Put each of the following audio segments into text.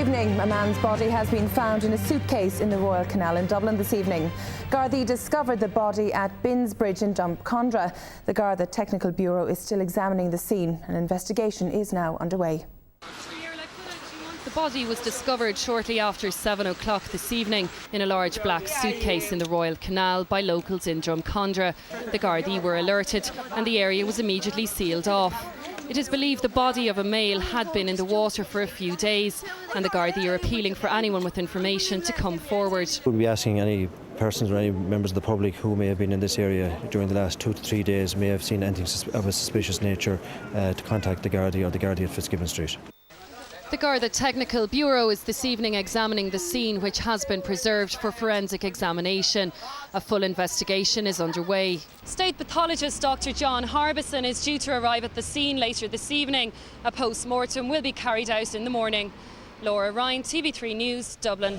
evening. A man's body has been found in a suitcase in the Royal Canal in Dublin this evening. Gardaí discovered the body at Binsbridge in Drumcondra. The Garda Technical Bureau is still examining the scene. An investigation is now underway. The body was discovered shortly after 7 o'clock this evening in a large black suitcase in the Royal Canal by locals in Drumcondra. The Gardaí were alerted and the area was immediately sealed off. It is believed the body of a male had been in the water for a few days, and the Gardaí are appealing for anyone with information to come forward. We'll be asking any persons or any members of the public who may have been in this area during the last 2 to 3 days, may have seen anything of a suspicious nature, to contact the Gardaí or the Gardaí at Fitzgibbon Street. The Garda Technical Bureau is this evening examining the scene, which has been preserved for forensic examination. A full investigation is underway. State pathologist Dr. John Harbison is due to arrive at the scene later this evening. A post-mortem will be carried out in the morning. Laura Ryan, TV3 News, Dublin.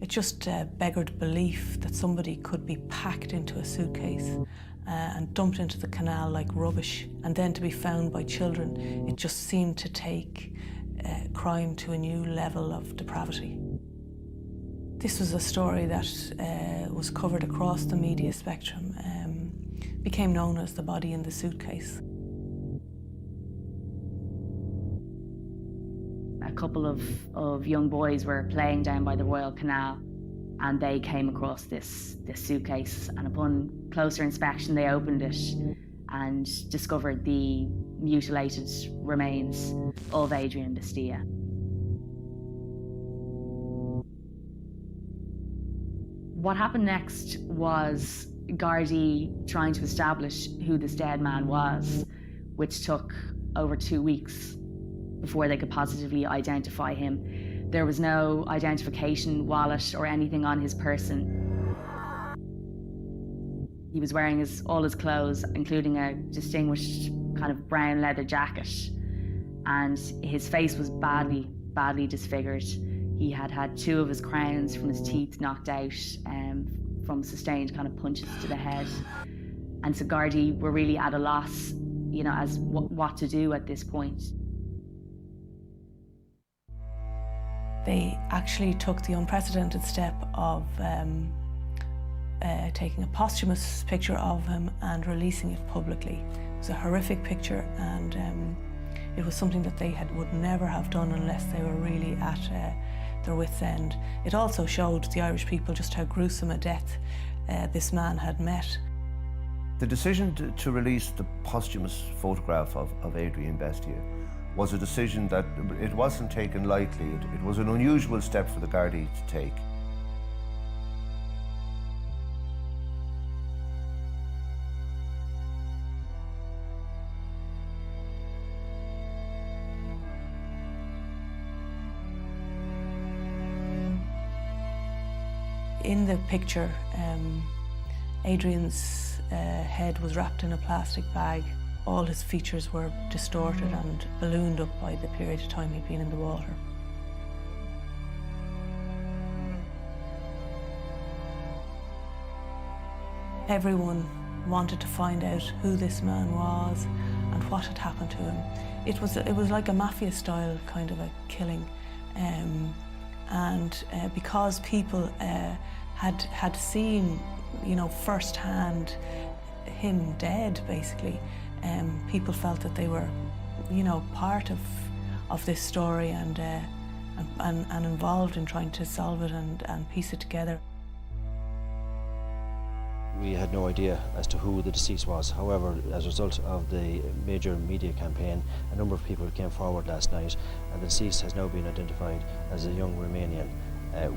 It just beggared belief that somebody could be packed into a suitcase and dumped into the canal like rubbish, and then to be found by children. It just seemed to take crime to a new level of depravity. This was a story that was covered across the media spectrum, became known as the body in the suitcase. A couple of young boys were playing down by the Royal Canal and they came across this suitcase, and upon closer inspection they opened it and discovered the mutilated remains of Adrian Bestea. What happened next was Gardaí trying to establish who this dead man was, which took over 2 weeks before they could positively identify him. There was no identification wallet or anything on his person. He was wearing all his clothes, including a distinguished kind of brown leather jacket, and his face was badly disfigured. He had had 2 of his crowns from his teeth knocked out from sustained kind of punches to the head. And so Gardaí were really at a loss, as what to do at this point. They actually took the unprecedented step of taking a posthumous picture of him and releasing it publicly. It was a horrific picture, and it was something that they would never have done unless they were really at their wits' end. It also showed the Irish people just how gruesome a death this man had met. The decision to release the posthumous photograph of Adrian Bestea was a decision that it wasn't taken lightly. It was an unusual step for the Gardaí to take. In the picture, Adrian's head was wrapped in a plastic bag. All his features were distorted and ballooned up by the period of time he'd been in the water. Everyone wanted to find out who this man was and what had happened to him. It was like a mafia style kind of a killing, because people had seen, firsthand him dead, basically. People felt that they were, part of this story and involved in trying to solve it and piece it together. We had no idea as to who the deceased was. However, as a result of the major media campaign, a number of people came forward last night, and the deceased has now been identified as a young Romanian.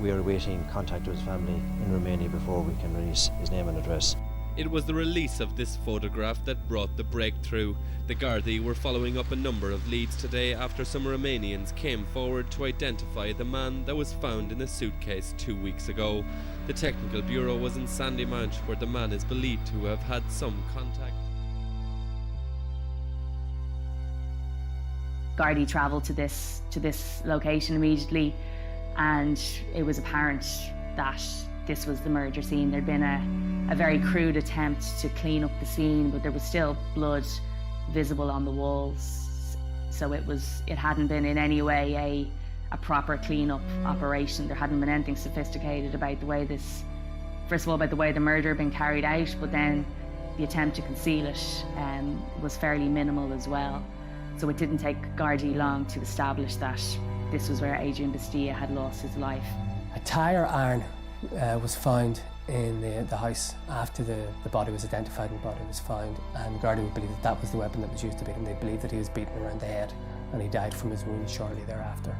We are awaiting contact with his family in Romania before we can release his name and address. It was the release of this photograph that brought the breakthrough. The Gardaí were following up a number of leads today after some Romanians came forward to identify the man that was found in a suitcase 2 weeks ago. The Technical Bureau was in Sandymount, where the man is believed to have had some contact. Gardaí travelled to this location immediately, and it was apparent that this was the murder scene. There'd been a very crude attempt to clean up the scene, but there was still blood visible on the walls. So it hadn't been in any way a proper clean-up operation. There hadn't been anything sophisticated about the way first of all, about the way the murder had been carried out, but then the attempt to conceal it was fairly minimal as well. So it didn't take Gardaí long to establish that this was where Adrian Bestea had lost his life. A tire iron was found in the house after the body was identified and the body was found, and Gardaí would believe that was the weapon that was used to beat him. They believed that he was beaten around the head and he died from his wounds shortly thereafter.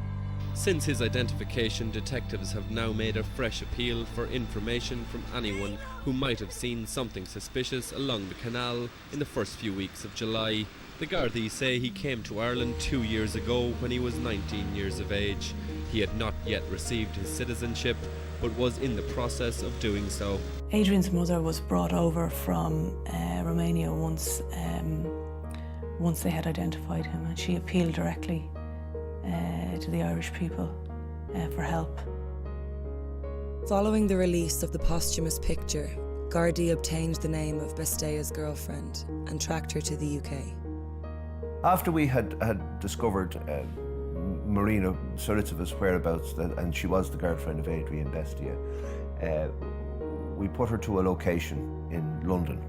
Since his identification, detectives have now made a fresh appeal for information from anyone who might have seen something suspicious along the canal in the first few weeks of July. The Gardaí say he came to Ireland 2 years ago when he was 19 years of age. He had not yet received his citizenship, but was in the process of doing so. Adrian's mother was brought over from Romania once they had identified him, and she appealed directly to the Irish people for help. Following the release of the posthumous picture, Gardaí obtained the name of Bestea's girlfriend and tracked her to the UK. After we had discovered Marina Sourovtzeva's whereabouts, and she was the girlfriend of Adrian Bestea, we put her to a location in London.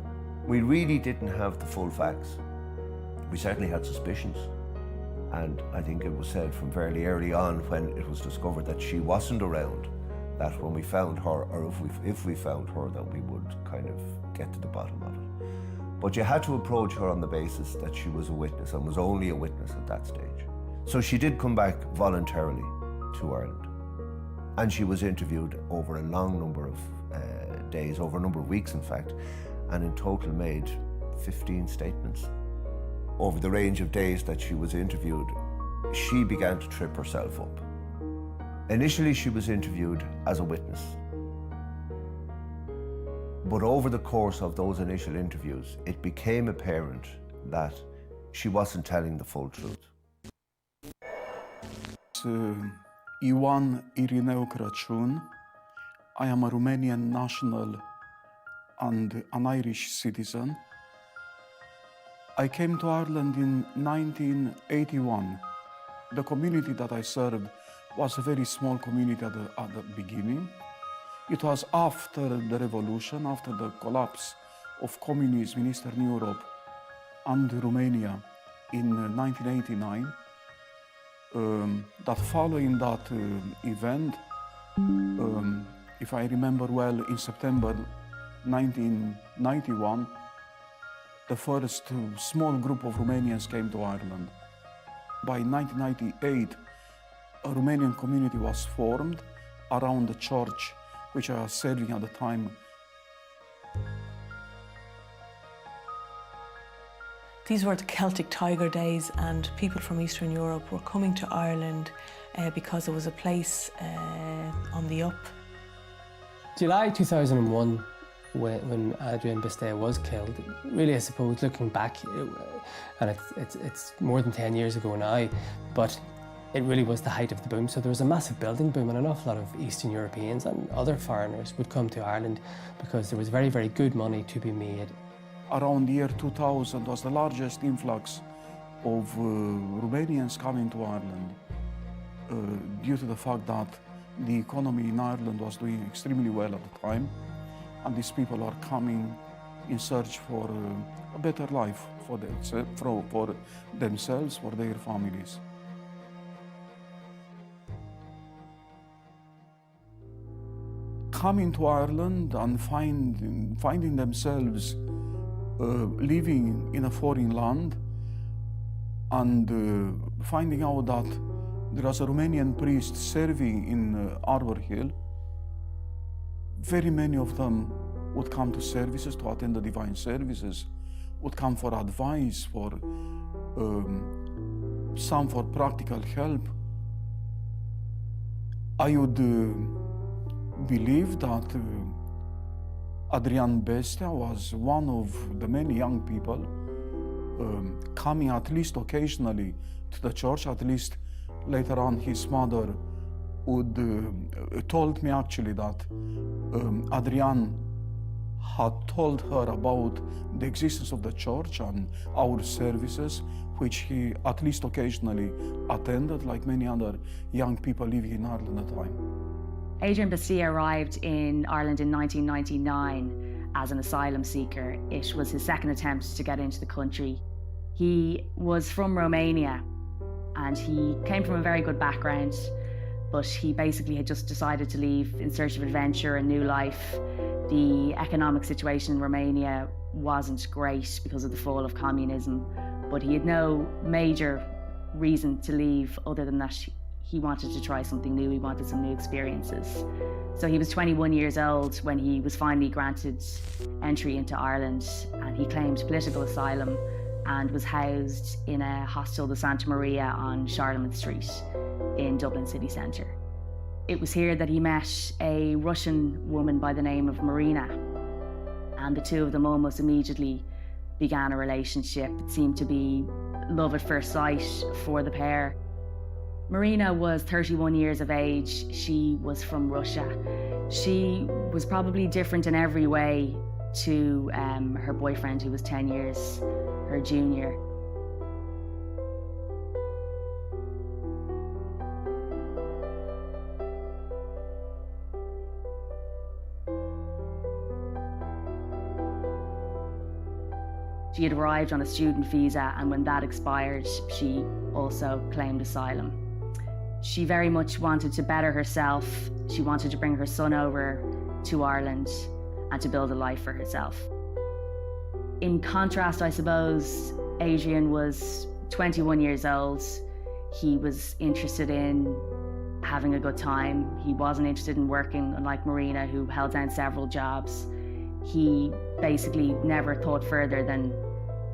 We really didn't have the full facts. We certainly had suspicions, and I think it was said from fairly early on when it was discovered that she wasn't around, that when we found her, or if we found her, that we would kind of get to the bottom of it. But you had to approach her on the basis that she was a witness, and was only a witness at that stage. So she did come back voluntarily to Ireland, and she was interviewed over a long number of days, over a number of weeks in fact, and in total made 15 statements. Over the range of days that she was interviewed, she began to trip herself up. Initially she was interviewed as a witness, but over the course of those initial interviews, it became apparent that she wasn't telling the full truth. Ioan Irineu Crăciun. I am a Romanian national and an Irish citizen. I came to Ireland in 1981. The community that I served was a very small community at the beginning. It was after the revolution, after the collapse of communism in Eastern Europe and Romania in 1989. That following that event, if I remember well, in September 1991, the first small group of Romanians came to Ireland. By 1998, a Romanian community was formed around the church which I was serving at the time. These were the Celtic Tiger days, and people from Eastern Europe were coming to Ireland because it was a place on the up. July 2001, when Adrian Bestea was killed, really I suppose looking back, and it's more than 10 years ago now, but it really was the height of the boom. So there was a massive building boom, and an awful lot of Eastern Europeans and other foreigners would come to Ireland because there was very, very good money to be made around the year 2000 was the largest influx of Romanians coming to Ireland due to the fact that the economy in Ireland was doing extremely well at the time, and these people are coming in search for a better life for themselves, for their families. Coming to Ireland and finding themselves living in a foreign land and finding out that there was a Romanian priest serving in Arbor Hill, very many of them would come to services, to attend the divine services, would come for advice, for some for practical help. I would believe that Adrian Bestea was one of the many young people coming at least occasionally to the church. At least later on his mother would told me actually that Adrian had told her about the existence of the church and our services, which he at least occasionally attended, like many other young people living in Ireland at the time. Adrian Bestea arrived in Ireland in 1999 as an asylum seeker. It was his second attempt to get into the country. He was from Romania and he came from a very good background, but he basically had just decided to leave in search of adventure and new life. The economic situation in Romania wasn't great because of the fall of communism, but he had no major reason to leave other than that he wanted to try something new, he wanted some new experiences. So he was 21 years old when he was finally granted entry into Ireland, and he claimed political asylum and was housed in a hostel de Santa Maria on Charlemagne Street in Dublin city centre. It was here that he met a Russian woman by the name of Marina, and the two of them almost immediately began a relationship. It seemed to be love at first sight for the pair. Marina was 31 years of age. She was from Russia. She was probably different in every way to her boyfriend, who was 10 years her junior. She had arrived on a student visa, and when that expired, she also claimed asylum. She very much wanted to better herself. She wanted to bring her son over to Ireland and to build a life for herself. In contrast, I suppose, Adrian was 21 years old. He was interested in having a good time. He wasn't interested in working, unlike Marina, who held down several jobs. He basically never thought further than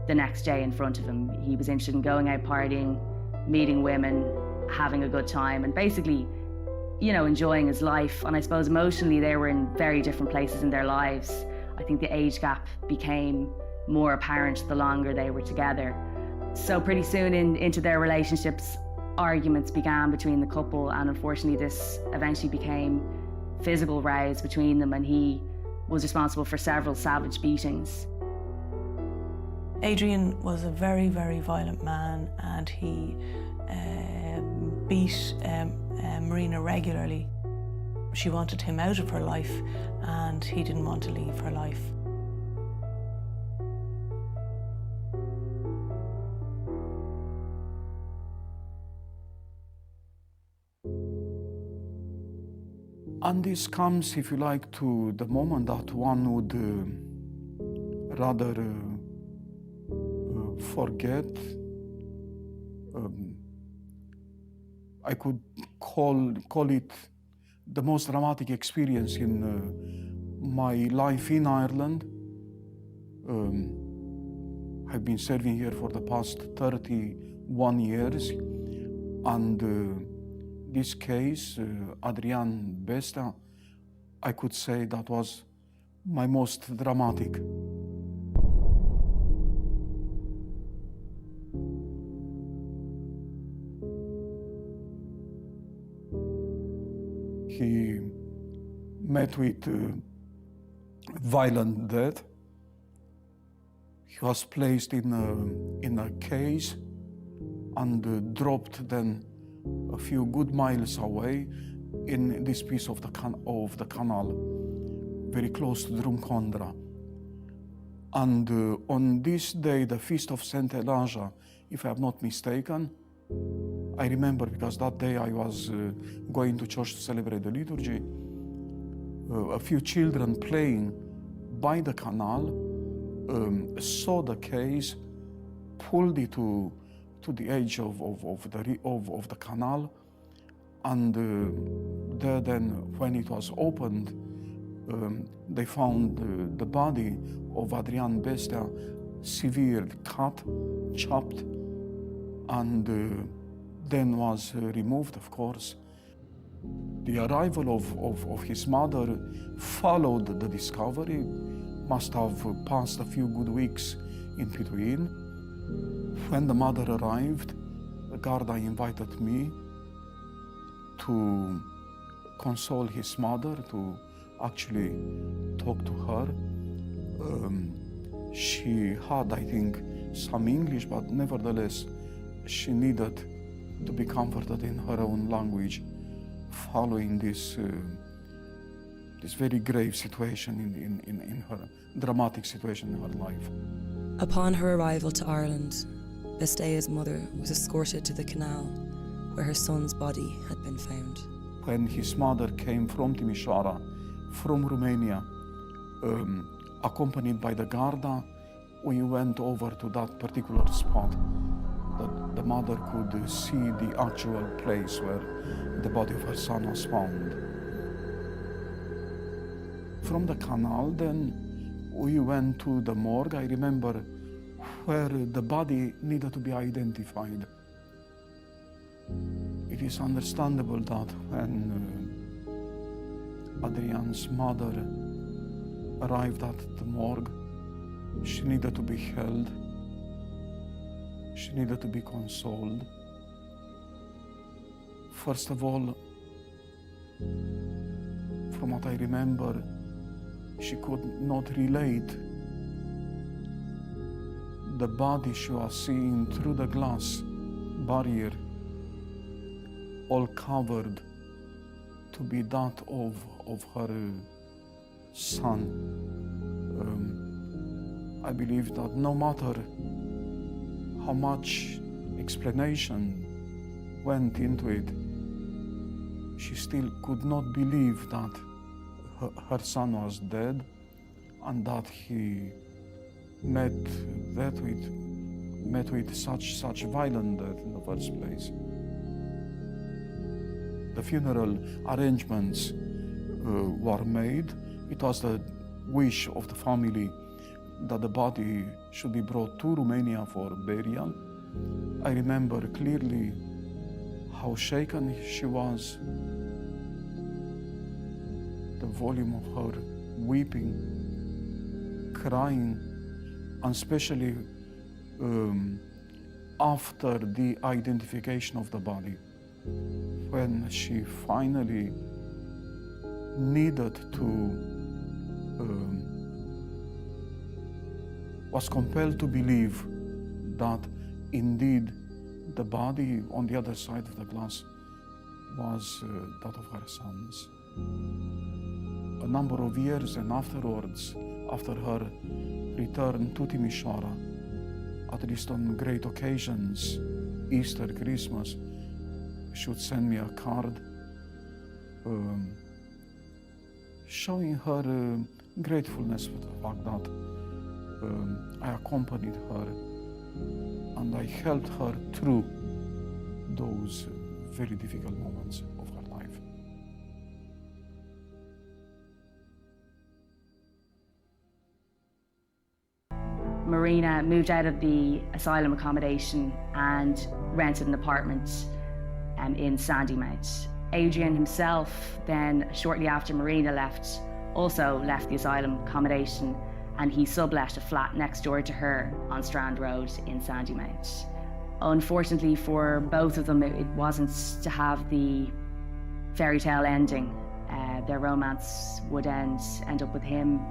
the next day in front of him. He was interested in going out partying, meeting women, having a good time, and basically, you know, enjoying his life. And I suppose emotionally they were in very different places in their lives. I think the age gap became more apparent the longer they were together. So pretty soon into their relationships, arguments began between the couple, and unfortunately this eventually became physical rows between them, and he was responsible for several savage beatings. Adrian was a very, very violent man, and he beat Marina regularly. She wanted him out of her life, and he didn't want to leave her life. And this comes, if you like, to the moment that one would rather forget. I could call it the most dramatic experience in my life in Ireland. I've been serving here for the past 31 years, and this case, Adrian Bestea, I could say that was my most dramatic. He met with violent death. He was placed in a case and dropped then a few good miles away in this piece of the canal, very close to Drumcondra. And on this day, the feast of Saint Elijah, if I am not mistaken, I remember because that day I was going to church to celebrate the liturgy. A few children playing by the canal saw the case, pulled it to the edge of the canal, and there then, when it was opened, they found the body of Adrian Bestea, severe cut, chopped, and then was removed, of course. The arrival of his mother followed the discovery, must have passed a few good weeks in between. When the mother arrived, the Garda invited me to console his mother, to actually talk to her. She had, I think, some English, but nevertheless, she needed to be comforted in her own language following this very grave situation in her, dramatic situation in her life. Upon her arrival to Ireland, Bestea's mother was escorted to the canal where her son's body had been found. When his mother came from Timișoara, from Romania, accompanied by the Garda, we went over to that particular spot that the mother could see the actual place where the body of her son was found. From the canal, then, we went to the morgue, I remember, where the body needed to be identified. It is understandable that when Adrian's mother arrived at the morgue, she needed to be held, she needed to be consoled. First of all, from what I remember, she could not relate the body she was seeing through the glass barrier, all covered, to be that of her son. I believe that no matter how much explanation went into it, she still could not believe that her son was dead and that he met with such violent death in the first place. The funeral arrangements were made. It was the wish of the family that the body should be brought to Romania for burial. I remember clearly how shaken she was, the volume of her weeping, crying, and especially after the identification of the body, when she finally needed to, was compelled to believe that indeed the body on the other side of the glass was that of her son's. A number of years and afterwards, after her return to Timișoara, at least on great occasions, Easter, Christmas, she would send me a card showing her gratefulness for the fact that I accompanied her and I helped her through those very difficult moments of her life. Marina moved out of the asylum accommodation and rented an apartment in Sandymount. Adrian himself then, shortly after Marina left, also left the asylum accommodation, and he sublet a flat next door to her on Strand Road in Sandymount. Unfortunately for both of them, it wasn't to have the fairy tale ending. Their romance would end up with him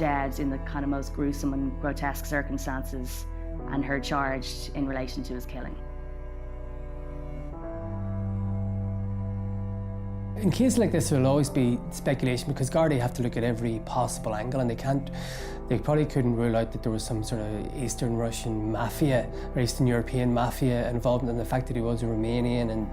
dead in the kind of most gruesome and grotesque circumstances, and her charged in relation to his killing. In cases like this, there will always be speculation because Gardaí have to look at every possible angle, and they probably couldn't rule out that there was some sort of Eastern Russian mafia or Eastern European mafia involvement, and the fact that he was a Romanian, and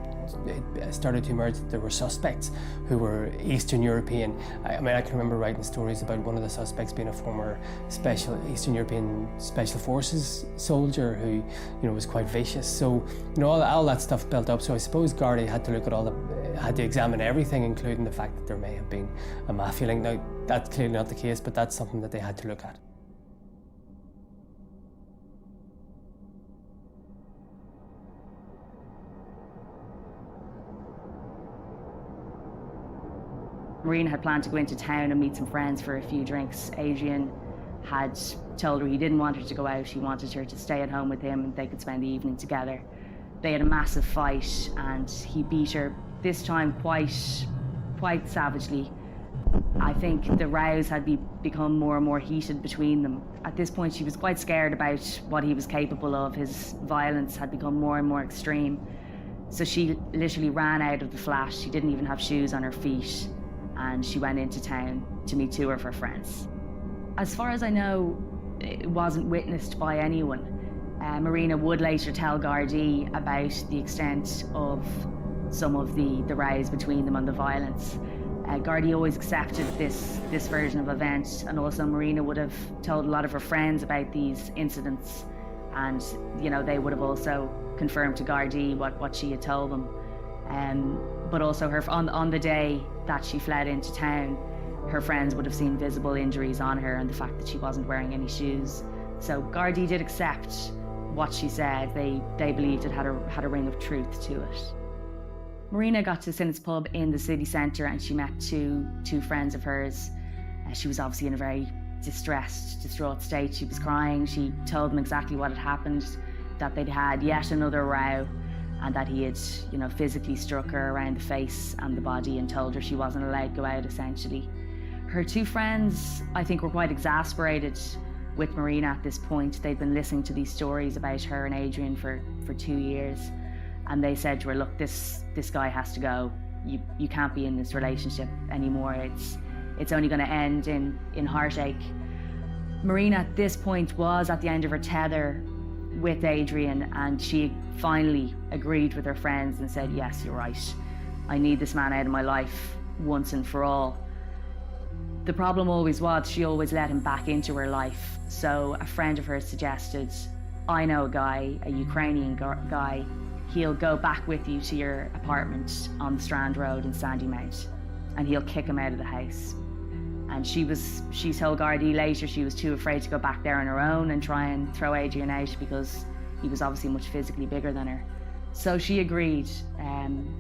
it started to emerge that there were suspects who were Eastern European. I mean, I can remember writing stories about one of the suspects being a former Eastern European Special Forces soldier who, was quite vicious. So, all that stuff built up. So I suppose Gardaí had to look at had to examine everything, including the fact that there may have been a mafia link. Now, that's clearly not the case, but that's something that they had to look at. Marina had planned to go into town and meet some friends for a few drinks. Adrian had told her he didn't want her to go out, he wanted her to stay at home with him and they could spend the evening together. They had a massive fight and he beat her, this time quite savagely. I think the rows had become more and more heated between them. At this point she was quite scared about what he was capable of. His violence had become more and more extreme. So she literally ran out of the flat. She didn't even have shoes on her feet. And she went into town to meet two of her friends. As far as I know, it wasn't witnessed by anyone. Marina would later tell Gardaí about the extent of some of the rows between them and the violence. Gardaí always accepted this version of events, and also Marina would have told a lot of her friends about these incidents, and they would have also confirmed to Gardaí what she had told them. But also on the day that she fled into town, her friends would have seen visible injuries on her and the fact that she wasn't wearing any shoes. So Gardaí did accept what she said. They believed it had a ring of truth to it. Marina got to Sinnett's pub in the city centre and she met two friends of hers. She was obviously in a very distraught state. She was crying. She told them exactly what had happened, that they'd had yet another row, and that he had, physically struck her around the face and the body and told her she wasn't allowed to go out, essentially. Her two friends, I think, were quite exasperated with Marina at this point. They'd been listening to these stories about her and Adrian for 2 years, and they said to her, look, this guy has to go. You can't be in this relationship anymore. It's only going to end in heartache. Marina at this point was at the end of her tether with Adrian, and she finally agreed with her friends and said, yes, you're right. I need this man out of my life once and for all. The problem always was she always let him back into her life. So a friend of hers suggested, I know a guy, a Ukrainian guy, he'll go back with you to your apartment on the Strand Road in Sandymount and he'll kick him out of the house. And she told Gardaí later she was too afraid to go back there on her own and try and throw Adrian out because he was obviously much physically bigger than her. So she agreed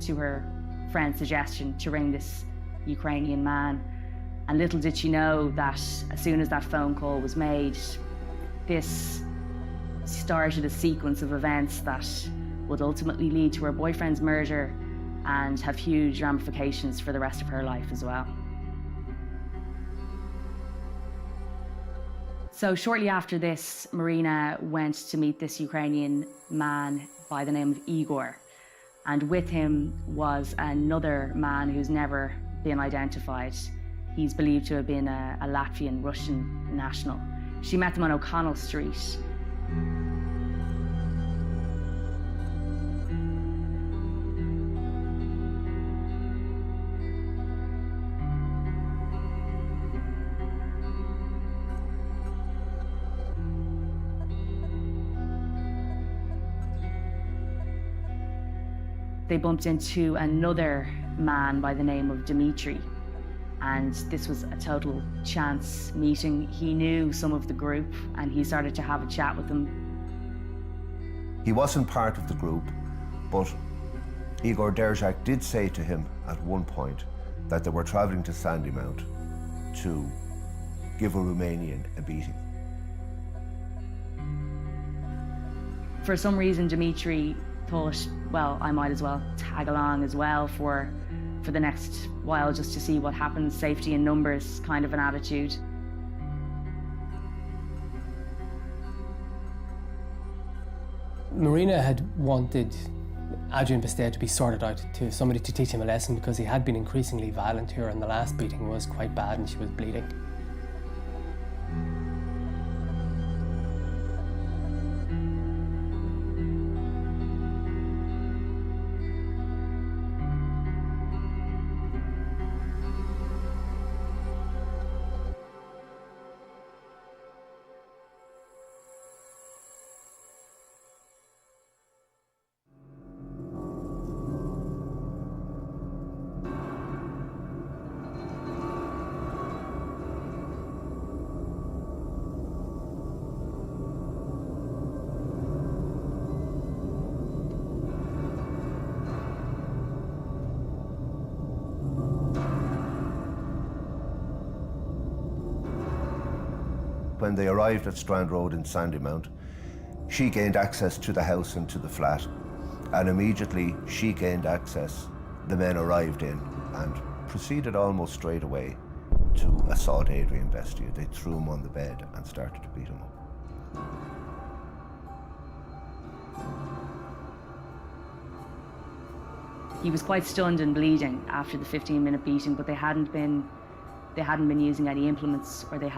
to her friend's suggestion to ring this Ukrainian man. And little did she know that as soon as that phone call was made, this started a sequence of events that would ultimately lead to her boyfriend's murder and have huge ramifications for the rest of her life as well. So shortly after this, Marina went to meet this Ukrainian man by the name of Igore. And with him was another man who's never been identified. He's believed to have been a Latvian Russian national. She met them on O'Connell Street. They bumped into another man by the name of Dimitro, and this was a total chance meeting. He knew some of the group and he started to have a chat with them. He wasn't part of the group, but Igor Derjhack did say to him at one point that they were travelling to Sandymount to give a Romanian a beating. For some reason, Dimitri thought, well, I might as well tag along as well for the next while just to see what happens. Safety in numbers kind of an attitude. Marina had wanted Adrian Bestea to be sorted out, to somebody to teach him a lesson, because he had been increasingly violent here, and the last beating was quite bad and she was bleeding. When they arrived at Strand Road in Sandymount, she gained access to the house and to the flat, and immediately she gained access, the men arrived in and proceeded almost straight away to assault Adrian Bestea. They threw him on the bed and started to beat him up. He was quite stunned and bleeding after the 15-minute beating, but they hadn't been using any implements, or the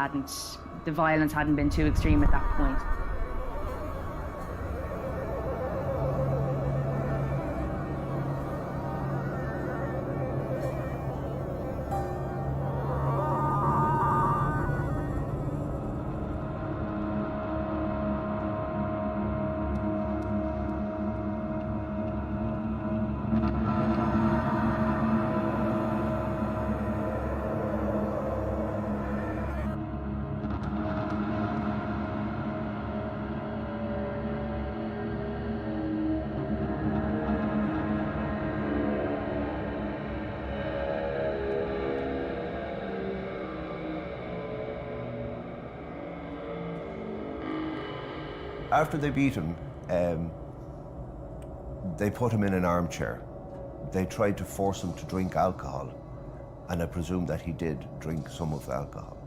violence hadn't been too extreme at that point. After they beat him, they put him in an armchair. They tried to force him to drink alcohol, and I presume that he did drink some of the alcohol.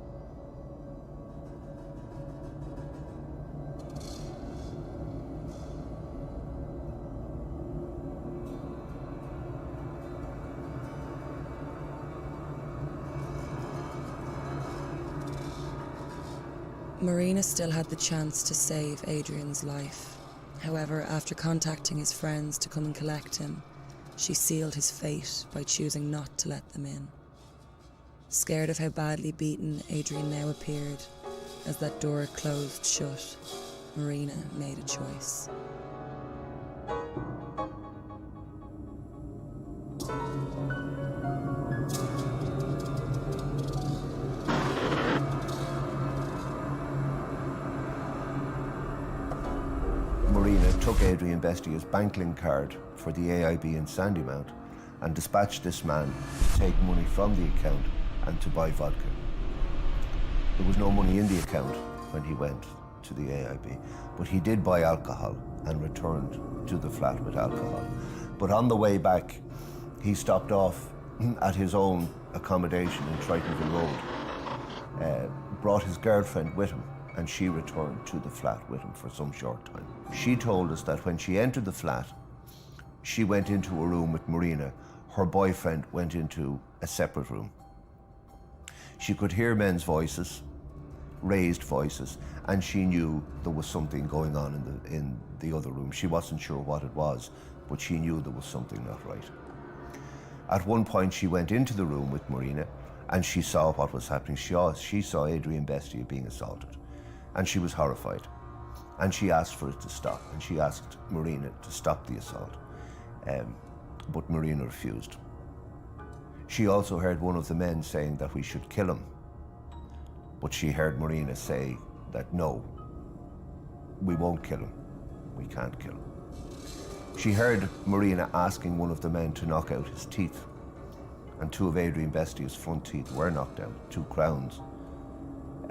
Marina still had the chance to save Adrian's life. However, after contacting his friends to come and collect him, she sealed his fate by choosing not to let them in. Scared of how badly beaten Adrian now appeared, as that door closed shut, Marina made a choice. Marina took Adrian Bestea's bank-link card for the AIB in Sandymount and dispatched this man to take money from the account and to buy vodka. There was no money in the account when he went to the AIB, but he did buy alcohol and returned to the flat with alcohol. But on the way back, he stopped off at his own accommodation in Tritonville Road, brought his girlfriend with him, and she returned to the flat with him for some short time. She told us that when she entered the flat, she went into a room with Marina. Her boyfriend went into a separate room. She could hear men's voices, raised voices, and she knew there was something going on in the other room. She wasn't sure what it was, but she knew there was something not right. At one point, she went into the room with Marina, and she saw what was happening. She saw Adrian Bestea being assaulted, and she was horrified. And she asked for it to stop, and she asked Marina to stop the assault, but Marina refused. She also heard one of the men saying that we should kill him, but she heard Marina say that no, we won't kill him, we can't kill him. She heard Marina asking one of the men to knock out his teeth, and two of Adrian Bestea's front teeth were knocked out, 2 crowns.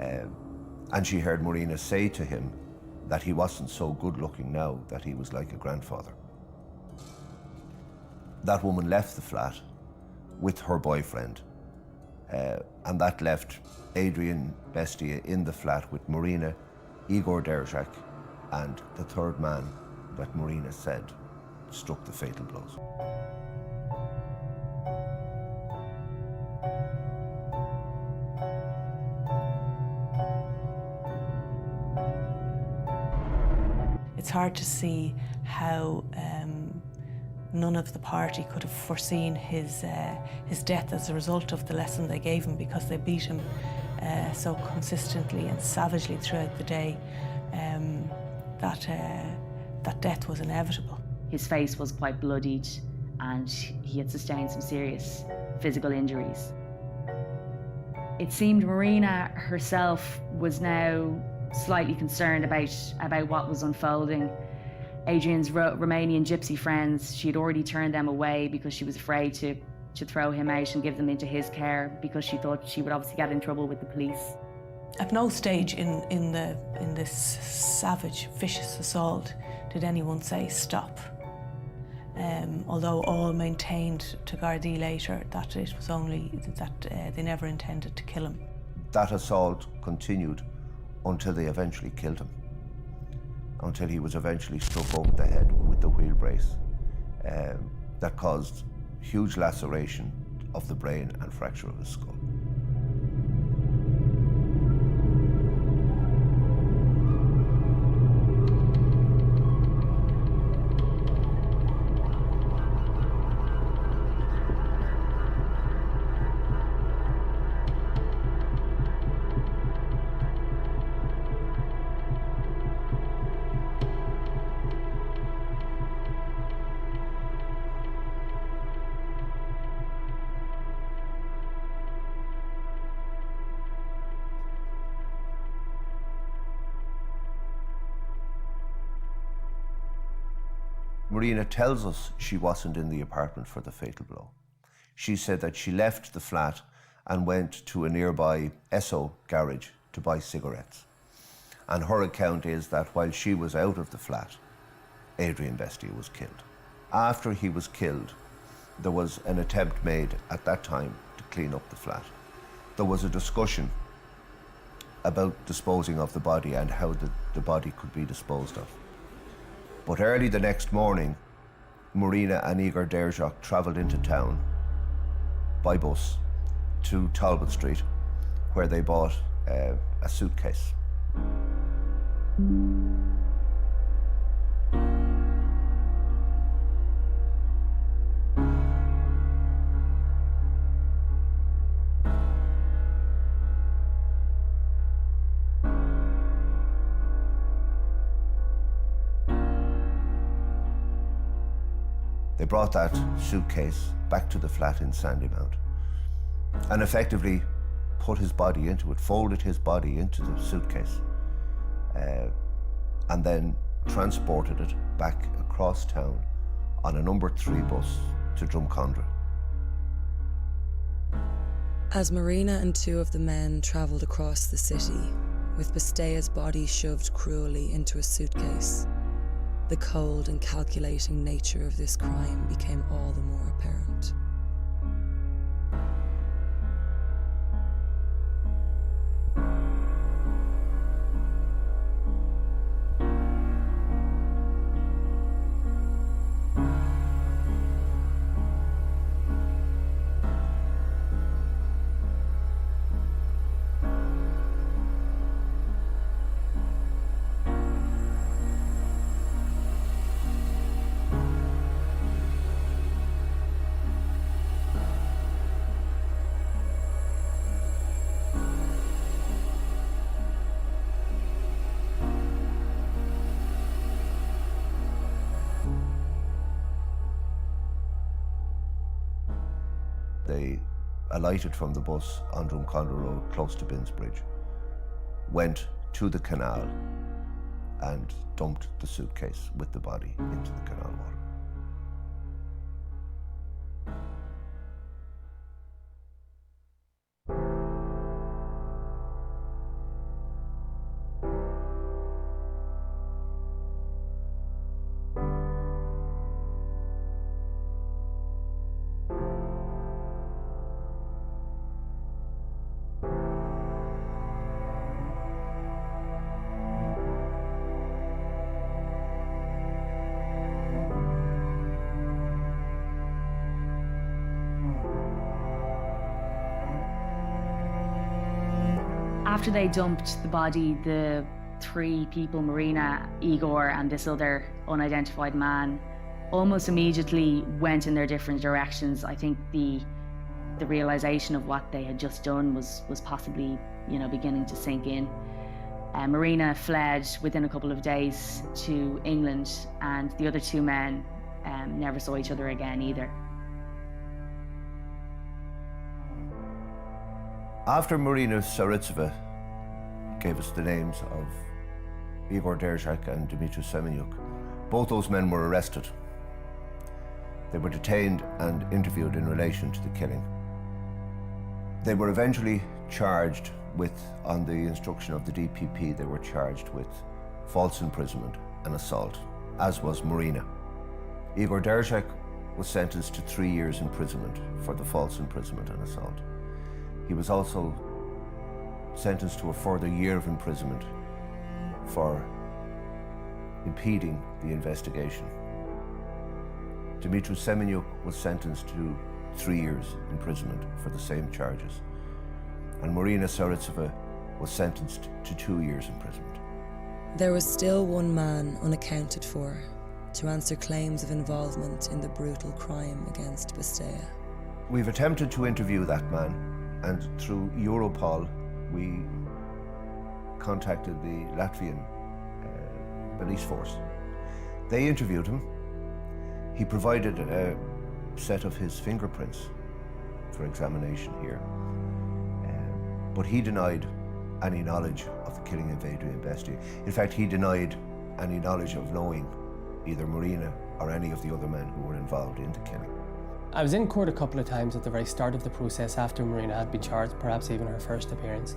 And she heard Marina say to him that he wasn't so good looking now, that he was like a grandfather. That woman left the flat with her boyfriend, and that left Adrian Bestea in the flat with Marina, Igore Derjhack, and the third man, that Marina said struck the fatal blows. It's hard to see how none of the party could have foreseen his death as a result of the lesson they gave him, because they beat him so consistently and savagely throughout the day that death was inevitable. His face was quite bloodied and he had sustained some serious physical injuries. It seemed Marina herself was now slightly concerned about what was unfolding. Adrian's Romanian gypsy friends, she had already turned them away because she was afraid to throw him out and give them into his care, because she thought she would obviously get in trouble with the police. At no stage in this savage, vicious assault did anyone say stop. Although all maintained to Gardaí later that it was only that they never intended to kill him. That assault continued until they eventually killed him, until he was eventually struck over the head with the wheel brace. That caused huge laceration of the brain and fracture of his skull. Marina tells us she wasn't in the apartment for the fatal blow. She said that she left the flat and went to a nearby Esso garage to buy cigarettes. And her account is that while she was out of the flat, Adrian Bestea was killed. After he was killed, there was an attempt made at that time to clean up the flat. There was a discussion about disposing of the body and how the body could be disposed of. But early the next morning, Marina and Igore Derjhack travelled into town by bus to Talbot Street, where they bought a suitcase. They brought that suitcase back to the flat in Sandymount and effectively put his body into it, folded his body into the suitcase, and then transported it back across town on a number 3 bus to Drumcondra. As Marina and 2 of the men travelled across the city, with Bestea's body shoved cruelly into a suitcase, the cold and calculating nature of this crime became all the more apparent. They alighted from the bus on Drumcondra Road, close to Binsbridge, went to the canal and dumped the suitcase with the body into the canal water. After they dumped the body, the three people, Marina, Igore and this other unidentified man, almost immediately went in their different directions. I think the realization of what they had just done was possibly, beginning to sink in. Marina fled within a couple of days to England, and the other two men never saw each other again either. After Marina Sourovtzeva gave us the names of Igor Derjhack and Dimitro Semeniuk, both those men were arrested. They were detained and interviewed in relation to the killing. They were eventually charged with, on the instruction of the DPP, they were charged with false imprisonment and assault, as was Marina. Igor Derjhack was sentenced to 3 years imprisonment for the false imprisonment and assault. He was also sentenced to a further year of imprisonment for impeding the investigation. Dimitro Semeniuk was sentenced to 3 years imprisonment for the same charges, and Marina Sourovtzeva was sentenced to 2 years imprisonment. There was still one man unaccounted for to answer claims of involvement in the brutal crime against Bestea. We've attempted to interview that man, and through Europol we contacted the Latvian police force. They interviewed him. He provided a set of his fingerprints for examination here, but he denied any knowledge of the killing of Adrian Bestea. In fact, he denied any knowledge of knowing either Marina or any of the other men who were involved in the killing. I was in court a couple of times at the very start of the process after Marina had been charged, perhaps even her first appearance.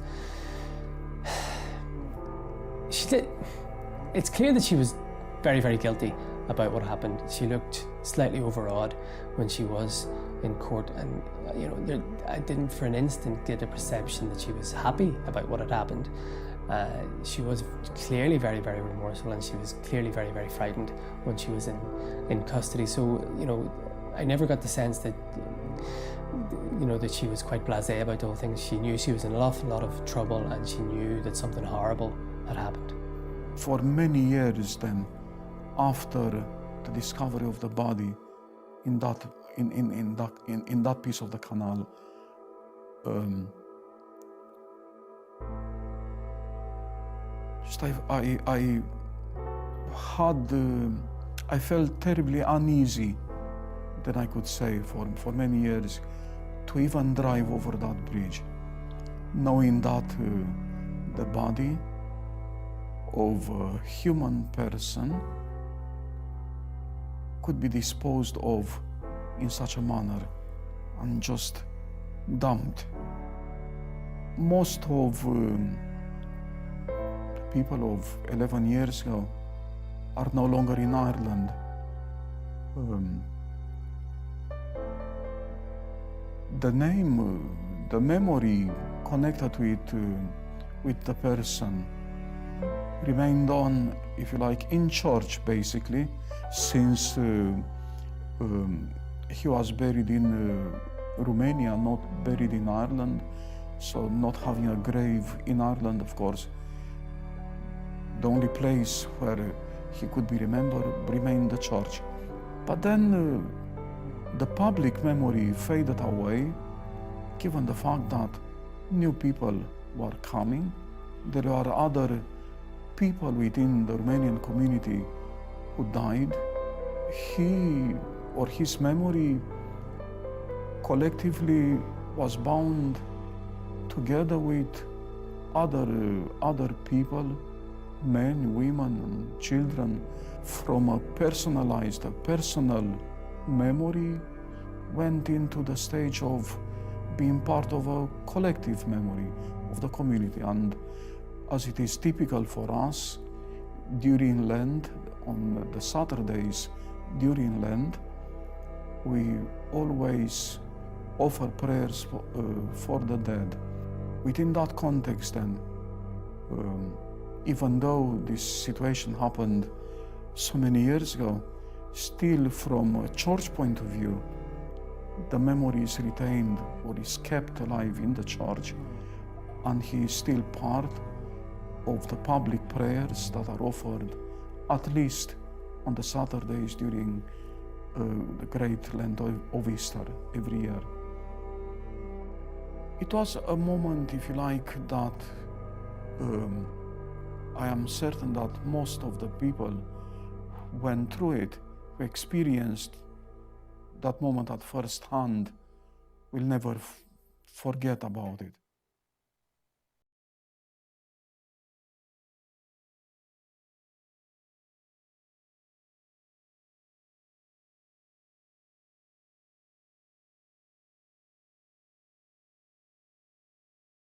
It's clear that she was very, very guilty about what happened. She looked slightly overawed when she was in court, and I didn't for an instant get a perception that she was happy about what had happened. She was clearly very, very remorseful, and she was clearly very, very frightened when she was in custody. So, I never got the sense that, that she was quite blasé about the whole thing. She knew she was in an awful lot of trouble, and she knew that something horrible had happened. For many years then, after the discovery of the body in that piece of the canal, I felt terribly uneasy, that I could say, for many years, to even drive over that bridge, knowing that the body of a human person could be disposed of in such a manner and just dumped. Most of people of 11 years ago are no longer in Ireland. The name, the memory connected with the person remained on, if you like, in church basically, since he was buried in Romania, not buried in Ireland, so not having a grave in Ireland, of course. The only place where he could be remembered remained the church. But then the public memory faded away, given the fact that new people were coming. There are other people within the Romanian community who died. He or his memory collectively was bound together with other people, men, women, and children, from a personalized, a personal memory went into the stage of being part of a collective memory of the community. And as it is typical for us, during Lent, on the Saturdays during Lent, we always offer prayers for the dead. Within that context then, even though this situation happened so many years ago, still from a church point of view, the memory is retained or is kept alive in the church and he is still part of the public prayers that are offered at least on the Saturdays during the great Lent of Easter every year. It was a moment, if you like, that I am certain that most of the people who went through it, who experienced that moment at first hand, will never forget about it.